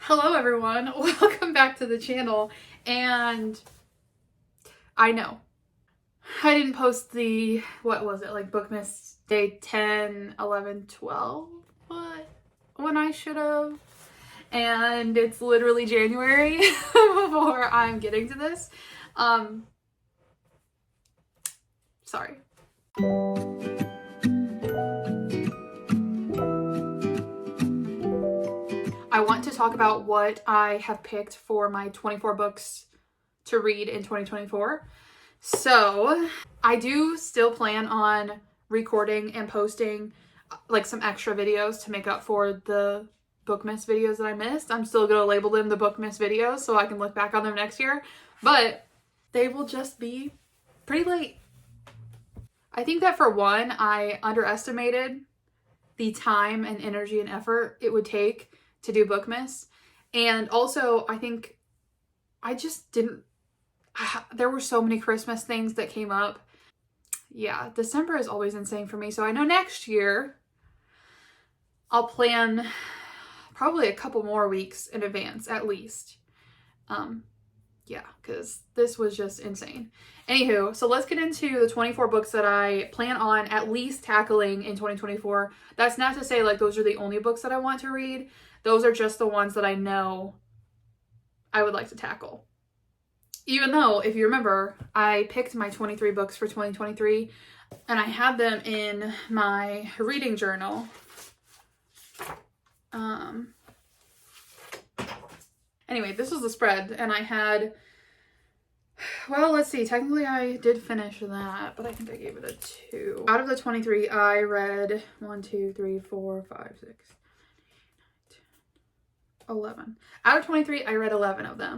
Hello everyone, welcome back to the channel. And I know I didn't post the, what was it, like Bookmas day 10, 11, 12, but when I should have. And it's literally January before I'm getting to this. Sorry. I want to talk about what I have picked for my 24 books to read in 2024. So I do still plan on recording and posting like some extra videos to make up for the Bookmas videos that I missed. I'm still going to label them the Bookmas videos so I can look back on them next year, but they will just be pretty late. I think that for one, I underestimated the time and energy and effort it would take to do Bookmas. And also, I think I just didn't, there were so many Christmas things that came up. Yeah, December is always insane for me. So I know next year I'll plan probably a couple more weeks in advance at least. Yeah, because this was just insane. Anywho, so let's get into the 24 books that I plan on at least tackling in 2024. That's not to say like those are the only books that I want to read. Those are just the ones that I know I would like to tackle. Even though, if you remember, I picked my 23 books for 2023 and I had them in my reading journal. Anyway, this was the spread and I had, well, let's see, technically I did finish that, but I think I gave it a 2. Out of the 23, I read 1, 2, 3, 4, 5, 6, 11. Out of 23, I read 11 of them.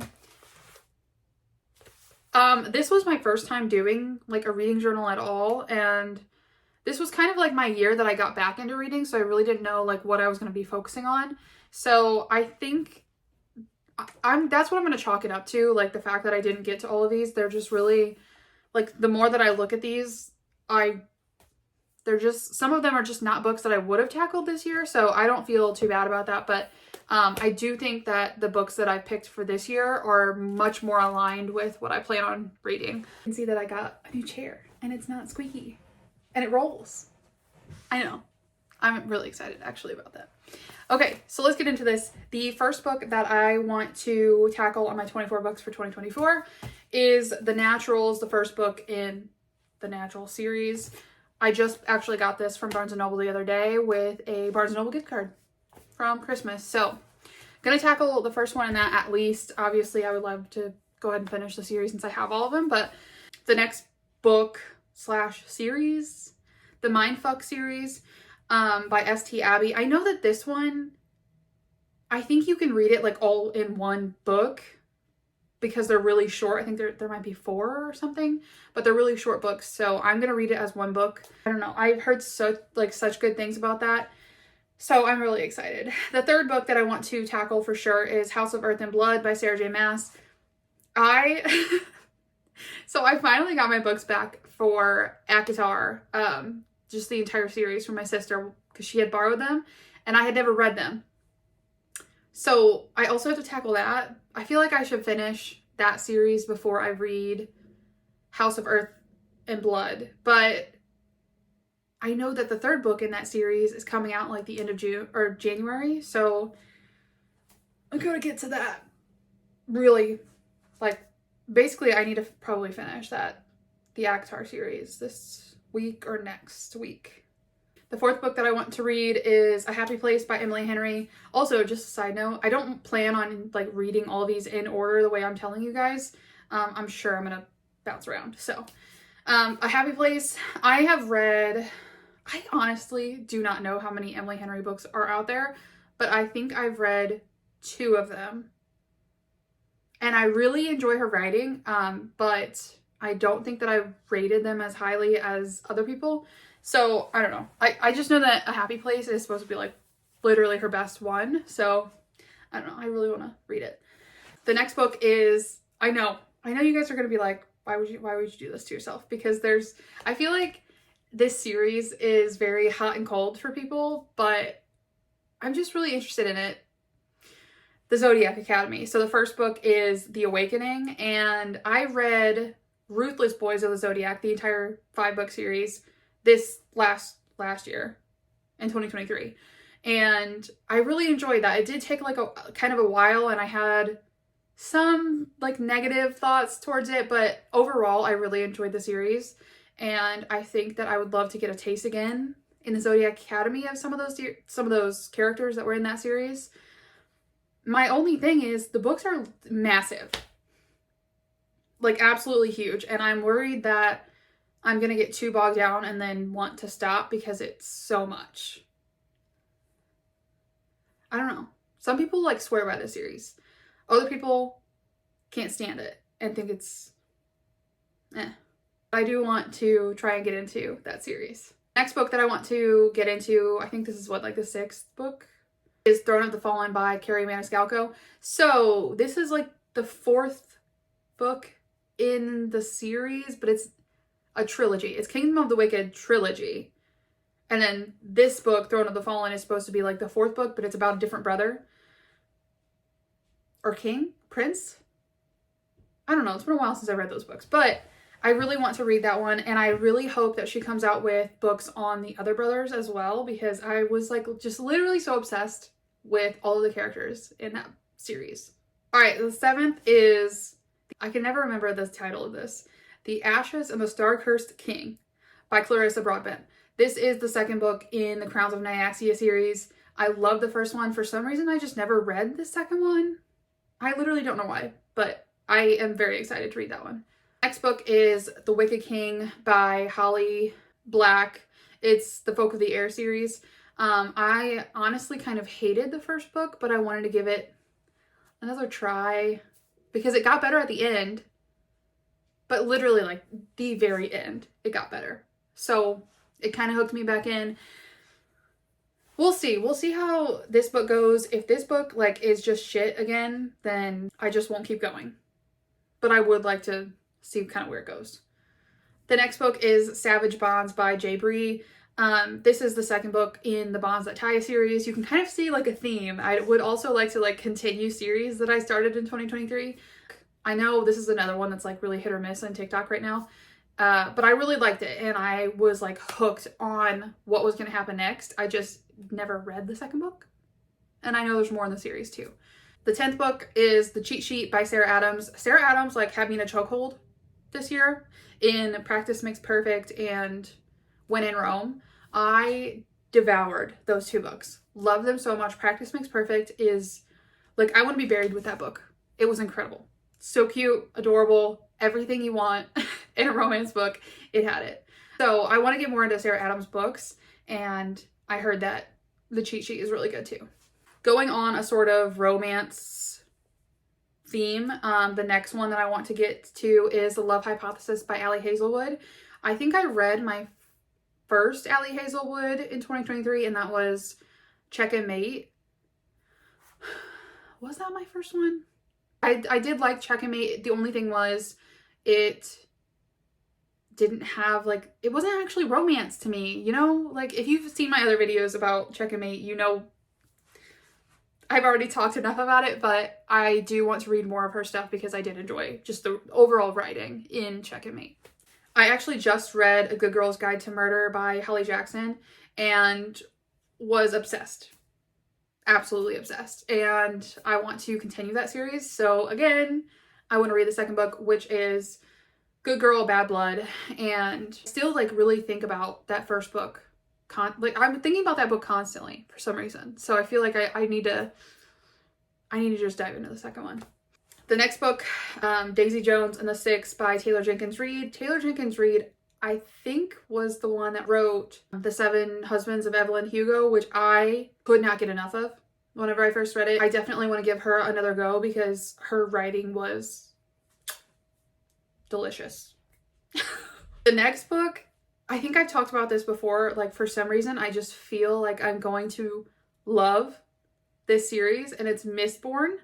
This was my first time doing like a reading journal at all, and this was kind of like my year that I got back into reading, so I really didn't know like what I was going to be focusing on. So I think that's what I'm going to chalk it up to, like the fact that I didn't get to all of these. They're just really, like, the more that I look at these, they're just, some of them are just not books that I would have tackled this year, so I don't feel too bad about that. But I do think that the books that I picked for this year are much more aligned with what I plan on reading. You can see that I got a new chair and it's not squeaky and it rolls. I know. I'm really excited actually about that. Okay, so let's get into this. The first book that I want to tackle on my 24 books for 2024 is The Naturals, the first book in the Natural series. I just actually got this from Barnes & Noble the other day with a Barnes & Noble gift card from Christmas. So I'm going to tackle the first one in that at least. Obviously, I would love to go ahead and finish the series since I have all of them, but the next book / series, the Mindfuck series, by St. Abbey. I know that this one, I think you can read it like all in one book because they're really short. I think there might be 4 or something, but they're really short books. So I'm going to read it as one book. I don't know. I've heard such good things about that. So I'm really excited. The third book that I want to tackle for sure is House of Earth and Blood by Sarah J. Maas. So I finally got my books back for ACOTAR, just the entire series from my sister because she had borrowed them and I had never read them. So I also have to tackle that. I feel like I should finish that series before I read House of Earth and Blood, but I know that the third book in that series is coming out like the end of June or January. So I'm going to get to that really, like, basically I need to probably finish the ACOTAR series this week or next week. The fourth book that I want to read is A Happy Place by Emily Henry. Also, just a side note, I don't plan on like reading all of these in order the way I'm telling you guys. I'm sure I'm gonna bounce around. So, A Happy Place, I have read, I honestly do not know how many Emily Henry books are out there, but I think I've read 2 of them. And I really enjoy her writing, but I don't think that I've rated them as highly as other people. So I don't know. I just know that A Happy Place is supposed to be like literally her best one. So I don't know. I really want to read it. The next book is, I know you guys are going to be like, why would you do this to yourself? Because I feel like this series is very hot and cold for people, but I'm just really interested in it. the Zodiac Academy. So the first book is The Awakening, and I read Ruthless Boys of the Zodiac, the entire 5-book series, this last year in 2023. And I really enjoyed that. It did take like a kind of a while, and I had some like negative thoughts towards it, but overall I really enjoyed the series, and I think that I would love to get a taste again in the Zodiac Academy of some of those characters that were in that series. My only thing is the books are massive, like absolutely huge, and I'm worried that I'm gonna get too bogged down and then want to stop because it's so much. I don't know. Some people like swear by the series. Other people can't stand it and think it's I do want to try and get into that series. Next book that I want to get into, I think this is what, like the 6th book, is Throne of the Fallen by Carrie Maniscalco. So this is like the 4th book in the series, but it's a trilogy. It's Kingdom of the Wicked trilogy. And then this book, Throne of the Fallen, is supposed to be like the 4th book, but it's about a different brother. Or king? Prince? I don't know. It's been a while since I read those books. But I really want to read that one. And I really hope that she comes out with books on the other brothers as well. Because I was like just literally so obsessed with all of the characters in that series. Alright, the 7th is... I can never remember the title of this. The Ashes and the Star-Cursed King by Clarissa Broadbent. This is the 2nd book in the Crowns of Nyaxia series. I love the first one. For some reason, I just never read the second one. I literally don't know why, but I am very excited to read that one. Next book is The Wicked King by Holly Black. It's the Folk of the Air series. I honestly kind of hated the first book, but I wanted to give it another try because it got better at the end. But literally, like, the very end, it got better. So it kind of hooked me back in. We'll see. We'll see how this book goes. If this book, like, is just shit again, then I just won't keep going. But I would like to see kind of where it goes. The next book is Savage Bonds by Jay Bree. This is the 2nd book in the Bonds That Tie series. You can kind of see, like, a theme. I would also like to, like, continue series that I started in 2023. I know this is another one that's, like, really hit or miss on TikTok right now. But I really liked it, and I was, like, hooked on what was going to happen next. I just never read the 2nd book, and I know there's more in the series, too. The 10th book is The Cheat Sheet by Sarah Adams. Sarah Adams, like, had me in a chokehold this year in Practice Makes Perfect and When in Rome. I devoured those 2 books. Love them so much. Practice Makes Perfect is, like, I want to be buried with that book. It was incredible. So cute, adorable, everything you want in a romance book, it had it. So I want to get more into Sarah Adams books, and I heard that The Cheat Sheet is really good too. Going on a sort of romance theme, the next one that I want to get to is The Love Hypothesis by Ali Hazelwood. I think I read my first Ali Hazelwood in 2023, and that was Check and Mate. Was that my first one? I did like Check and Mate. The only thing was it didn't have, like, it wasn't actually romance to me, you know? Like, if you've seen my other videos about Check and Mate, you know I've already talked enough about it, but I do want to read more of her stuff because I did enjoy just the overall writing in Check and Mate. I actually just read A Good Girl's Guide to Murder by Holly Jackson and was obsessed. Absolutely obsessed. And I want to continue that series. So again, I want to read the 2nd book, which is Good Girl, Bad Blood. And still, like, really think about that first book. Like, I'm thinking about that book constantly for some reason. So I feel like I need to just dive into the 2nd one. The next book, Daisy Jones and the Six by Taylor Jenkins Reid. Taylor Jenkins Reid, I think, was the one that wrote The Seven Husbands of Evelyn Hugo, which I could not get enough of whenever I first read it. I definitely want to give her another go because her writing was delicious. The next book, I think I've talked about this before, like, for some reason, I just feel like I'm going to love this series, and it's Mistborn.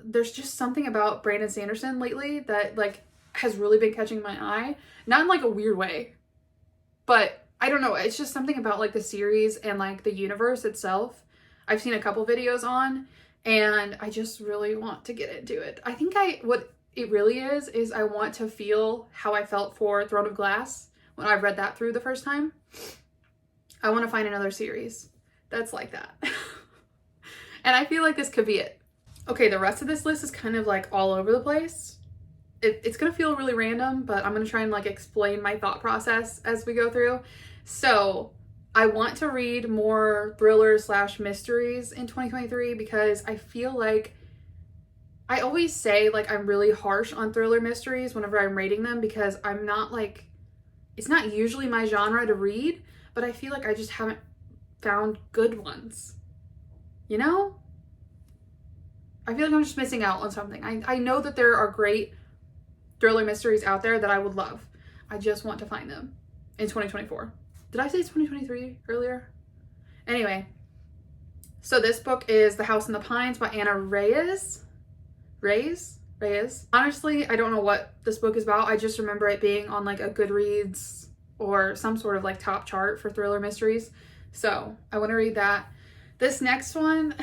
There's just something about Brandon Sanderson lately that, like, has really been catching my eye. Not in, like, a weird way, but I don't know. It's just something about, like, the series and, like, the universe itself. I've seen a couple videos on, and I just really want to get into it. I think what it really is I want to feel how I felt for Throne of Glass when I read that through the first time. I want to find another series that's like that. And I feel like this could be it. Okay, the rest of this list is kind of like all over the place. It's gonna feel really random, but I'm gonna try and like explain my thought process as we go through. So I want to read more thrillers / mysteries in 2023 because I feel like I always say like I'm really harsh on thriller mysteries whenever I'm rating them because I'm not like, it's not usually my genre to read, but I feel like I just haven't found good ones. You know? I feel like I'm just missing out on something. I know that there are great thriller mysteries out there that I would love. I just want to find them in 2024. Did I say 2023 earlier? Anyway, so this book is The House in the Pines by Anna Reyes. Reyes? Honestly, I don't know what this book is about. I just remember it being on like a Goodreads or some sort of like top chart for thriller mysteries. So I want to read that. This next one,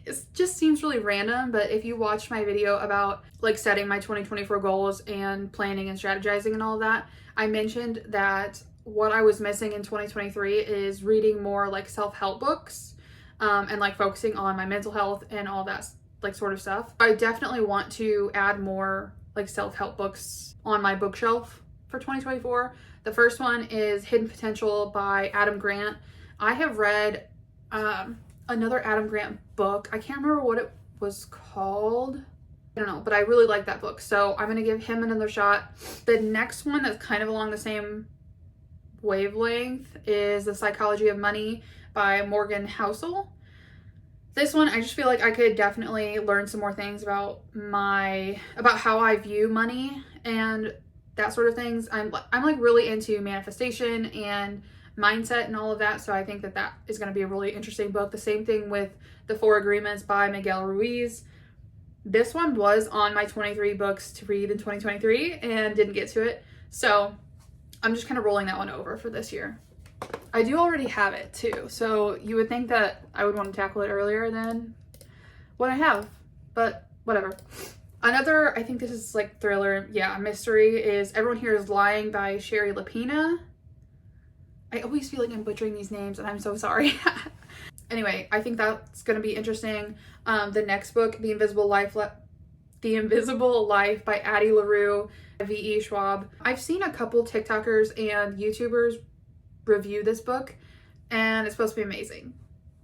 it just seems really random, but if you watch my video about like setting my 2024 goals and planning and strategizing and all of that, I mentioned that what I was missing in 2023 is reading more like self-help books and like focusing on my mental health and all that like sort of stuff. I definitely want to add more like self-help books on my bookshelf for 2024. The first one is Hidden Potential by Adam Grant. I have read another Adam Grant book. I can't remember what it was called. I don't know, but I really like that book. So I'm going to give him another shot. The next one that's kind of along the same wavelength is The Psychology of Money by Morgan Housel. This one, I just feel like I could definitely learn some more things about how I view money and that sort of things. I'm like really into manifestation and mindset and all of that, so I think that is going to be a really interesting book. The same thing with The Four Agreements by Miguel Ruiz. This one was on my 23 books to read in 2023 and didn't get to it, so I'm just kind of rolling that one over for this year. I do already have it too, so you would think that I would want to tackle it earlier than what I have, but whatever. Another, I think this is like thriller, mystery, is Everyone Here Is Lying by Sherry Lapina. I always feel like I'm butchering these names and I'm so sorry. Anyway, I think that's going to be interesting. The next book, The Invisible Life by Addie LaRue, V.E. Schwab. I've seen a couple TikTokers and YouTubers review this book and it's supposed to be amazing.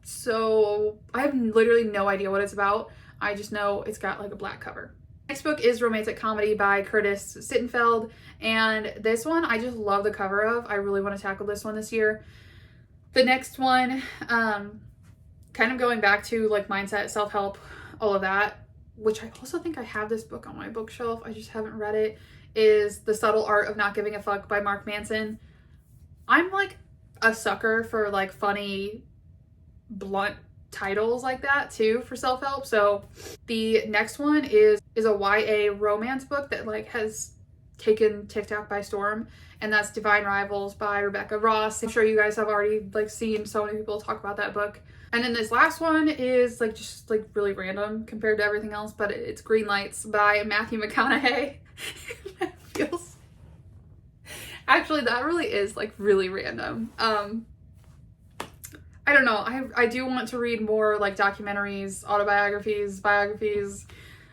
So I have literally no idea what it's about. I just know it's got like a black cover. Next book is Romantic Comedy by Curtis Sittenfeld, and this one I just love the cover of. I really want to tackle this one this year. The next one, kind of going back to like mindset, self-help, all of that, which I also think I have this book on my bookshelf, I just haven't read it, is The Subtle Art of Not Giving a Fuck by Mark Manson. I'm like a sucker for like funny, blunt titles like that too for self-help. So the next one is a YA romance book that like has taken TikTok by storm, and that's Divine Rivals by Rebecca Ross. I'm sure you guys have already like seen so many people talk about that book. And then this last one is like just like really random compared to everything else, but it's Green Lights by Matthew McConaughey. That feels actually, that really is like really random. I don't know. I do want to read more like documentaries, autobiographies, biographies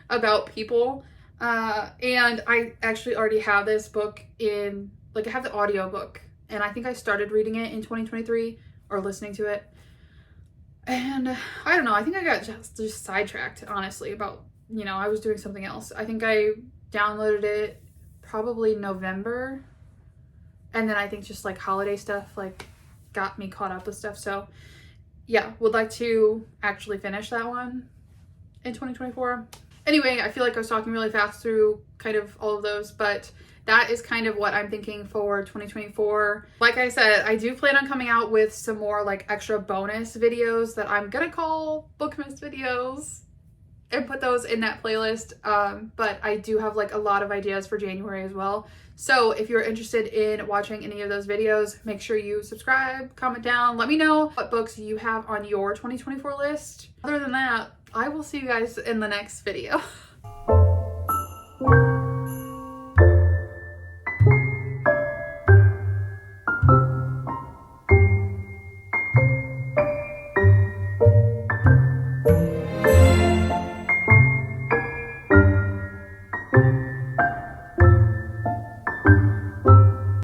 about people. And I actually already have this book in, like I have the audio book, and I think I started reading it in 2023 or listening to it. And I don't know, I think I got just sidetracked, honestly, about, I was doing something else. I think I downloaded it probably November. And then I think just like holiday stuff like got me caught up with stuff. So yeah, would like to actually finish that one in 2024. Anyway, I feel like I was talking really fast through kind of all of those, but that is kind of what I'm thinking for 2024. Like I said, I do plan on coming out with some more like extra bonus videos that I'm gonna call Bookmas videos. and put those in that playlist. But I do have like a lot of ideas for January as well. So if you're interested in watching any of those videos, make sure you subscribe, comment down, let me know what books you have on your 2024 list. Other than that, I will see you guys in the next video.